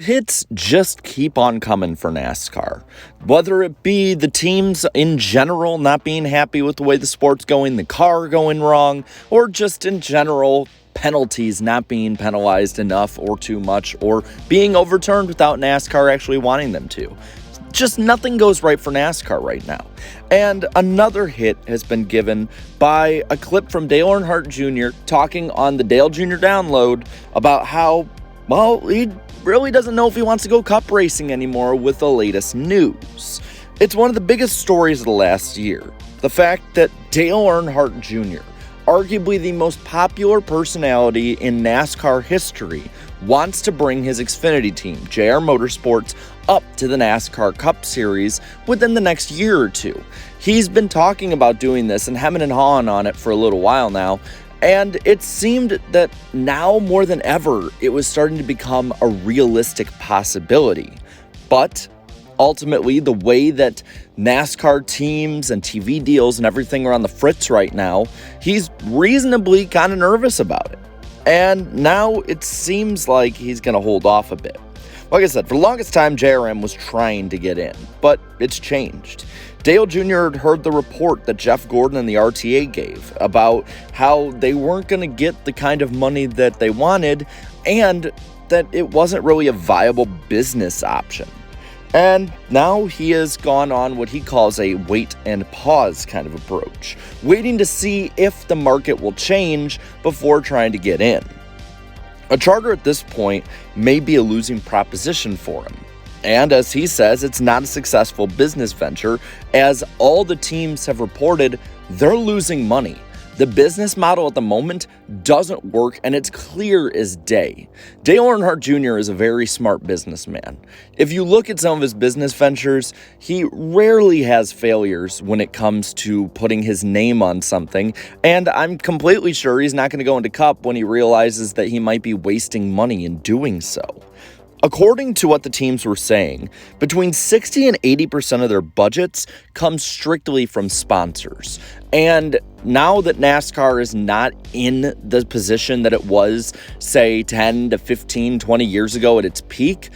Hits just keep on coming for NASCAR. Whether it be the teams in general not being happy with the way the sport's going, the car going wrong, or just in general penalties not being penalized enough or too much, or being overturned without NASCAR actually wanting them to. Just nothing goes right for NASCAR right now. And another hit has been given by a clip from Dale Earnhardt Jr. talking on the Dale Jr. Download about how, well, he really doesn't know if he wants to go cup racing anymore with the latest news. It's one of the biggest stories of the last year. The fact that Dale Earnhardt Jr., arguably the most popular personality in NASCAR history, wants to bring his Xfinity team, JRE Motorsports, up to the NASCAR Cup Series within the next year or two. He's been talking about doing this and hemming and hawing on it for a little while now, and it seemed that now more than ever, it was starting to become a realistic possibility. But ultimately, the way that NASCAR teams and TV deals and everything are on the fritz right now, he's reasonably kind of nervous about it. And now it seems like he's going to hold off a bit. Like I said, for the longest time, JRM was trying to get in, but it's changed. Dale Jr. had heard the report that Jeff Gordon and the RTA gave about how they weren't going to get the kind of money that they wanted and that it wasn't really a viable business option. And now he has gone on what he calls a wait and pause kind of approach, waiting to see if the market will change before trying to get in. A charter at this point may be a losing proposition for him. And as he says, it's not a successful business venture, as all the teams have reported they're losing money. The business model at the moment doesn't work, and it's clear as day. Dale Earnhardt Jr. is a very smart businessman. If you look at some of his business ventures, he rarely has failures when it comes to putting his name on something, and I'm completely sure he's not going to go into Cup when he realizes that he might be wasting money in doing so. According to what the teams were saying, between 60 and 80% of their budgets come strictly from sponsors. And now that NASCAR is not in the position that it was, say, 10 to 15, 20 years ago at its peak,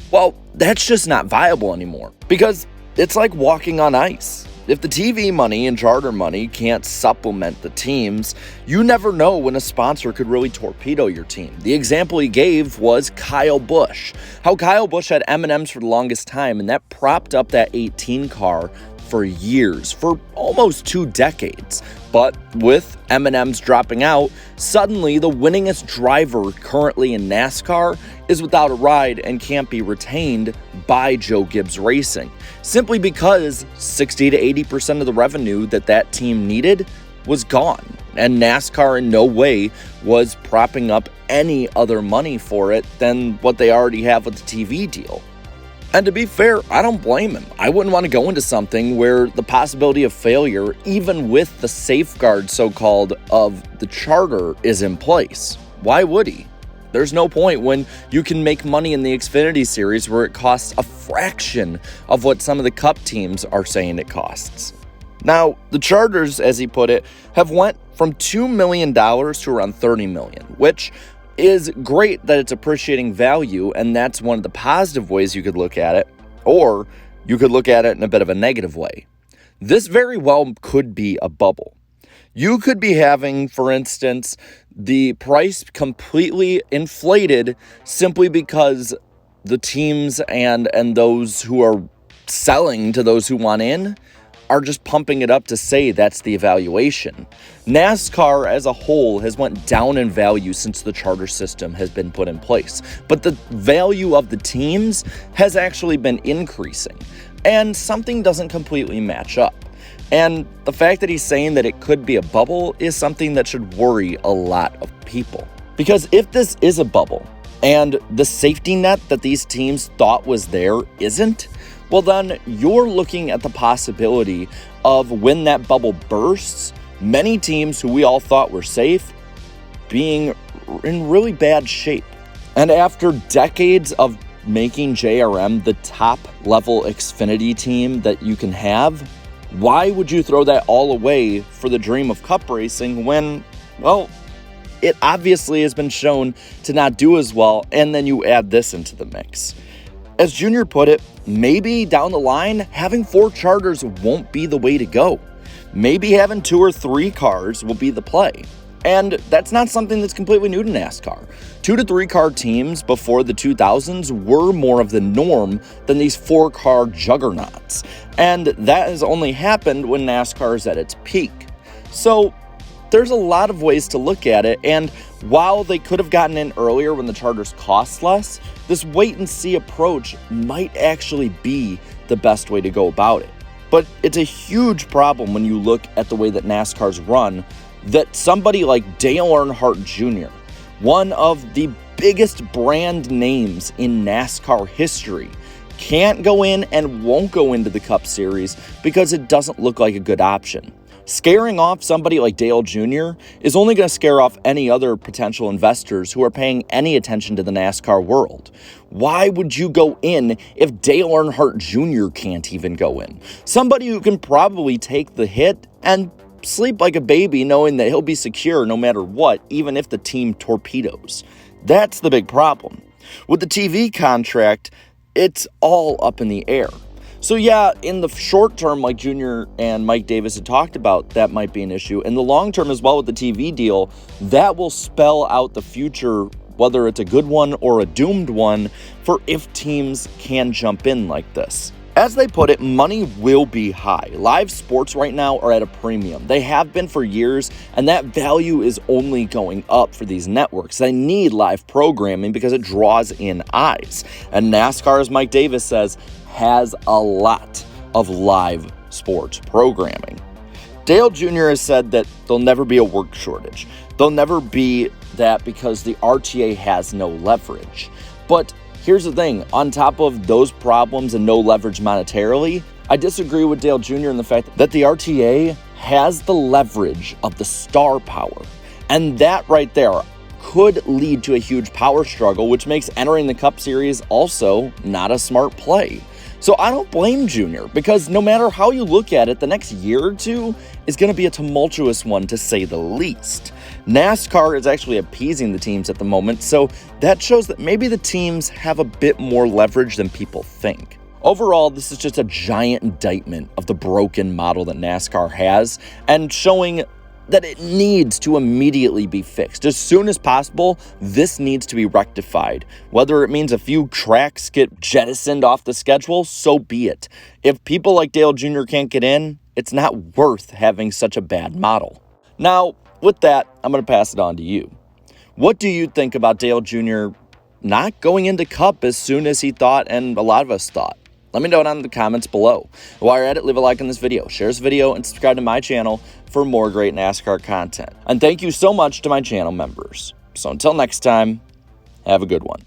well, that's just not viable anymore. Because it's like walking on ice. If the TV money and charter money can't supplement the teams, you never know when a sponsor could really torpedo your team. The example he gave was Kyle Busch. How Kyle Busch had M&Ms for the longest time, and that propped up that 18 car for years, for almost 2 decades. But with M&Ms dropping out, suddenly the winningest driver currently in NASCAR is without a ride and can't be retained by Joe Gibbs Racing, simply because 60 to 80% of the revenue that team needed was gone, and NASCAR in no way was propping up any other money for it than what they already have with the TV deal. And to be fair, I don't blame him. I wouldn't want to go into something where the possibility of failure, even with the safeguard so-called of the charter, is in place. Why would he? There's no point when you can make money in the Xfinity Series where it costs a fraction of what some of the Cup teams are saying it costs. Now, the charters, as he put it, have went from $2 million to around $30 million, which is great that it's appreciating value, and that's one of the positive ways you could look at it, or you could look at it in a bit of a negative way. This very well could be a bubble. You could be having, for instance, the price completely inflated simply because the teams and those who are selling to those who want in are just pumping it up to say that's the evaluation. NASCAR as a whole has went down in value since the charter system has been put in place, but the value of the teams has actually been increasing, and something doesn't completely match up. And the fact that he's saying that it could be a bubble is something that should worry a lot of people. Because if this is a bubble, and the safety net that these teams thought was there isn't, well then you're looking at the possibility of when that bubble bursts, many teams who we all thought were safe being in really bad shape. And after decades of making JRM the top level Xfinity team that you can have, why would you throw that all away for the dream of Cup racing when, well, it obviously has been shown to not do as well, and then you add this into the mix. As Junior put it, maybe down the line, having 4 charters won't be the way to go. Maybe having 2 or 3 cars will be the play. And that's not something that's completely new to NASCAR. 2 to 3 car teams before the 2000s were more of the norm than these 4-car juggernauts. And that has only happened when NASCAR is at its peak. So there's a lot of ways to look at it, and while they could have gotten in earlier when the charters cost less, this wait-and-see approach might actually be the best way to go about it. But it's a huge problem when you look at the way that NASCAR's run, that somebody like Dale Earnhardt Jr., one of the biggest brand names in NASCAR history, can't go in and won't go into the Cup Series because it doesn't look like a good option. Scaring off somebody like Dale Jr. is only going to scare off any other potential investors who are paying any attention to the NASCAR world. Why would you go in if Dale Earnhardt Jr. can't even go in? Somebody who can probably take the hit and sleep like a baby knowing that he'll be secure no matter what, even if the team torpedoes. That's the big problem. With the TV contract, it's all up in the air. So yeah, in the short term, like Junior and Mike Davis had talked about, that might be an issue. In the long term as well with the TV deal, that will spell out the future, whether it's a good one or a doomed one, for if teams can jump in like this. As they put it, money will be high. Live sports right now are at a premium. They have been for years, and that value is only going up for these networks. They need live programming because it draws in eyes. And NASCAR, as Mike Davis says, has a lot of live sports programming. Dale Jr. has said that there'll never be a work shortage. There'll never be that because the RTA has no leverage. But here's the thing, on top of those problems and no leverage monetarily, I disagree with Dale Jr. in the fact that the RTA has the leverage of the star power. And that right there could lead to a huge power struggle, which makes entering the Cup Series also not a smart play. So I don't blame Junior, because no matter how you look at it, the next year or two is going to be a tumultuous one, to say the least. NASCAR is actually appeasing the teams at the moment, so that shows that maybe the teams have a bit more leverage than people think. Overall, this is just a giant indictment of the broken model that NASCAR has, and showing that it needs to immediately be fixed. As soon as possible, this needs to be rectified. Whether it means a few tracks get jettisoned off the schedule, so be it. If people like Dale Jr. can't get in, it's not worth having such a bad model. Now, with that, I'm going to pass it on to you. What do you think about Dale Jr. not going into Cup as soon as he thought, and a lot of us thought? Let me know down in the comments below. While you're at it, leave a like on this video, share this video, and subscribe to my channel for more great NASCAR content. And thank you so much to my channel members. So until next time, have a good one.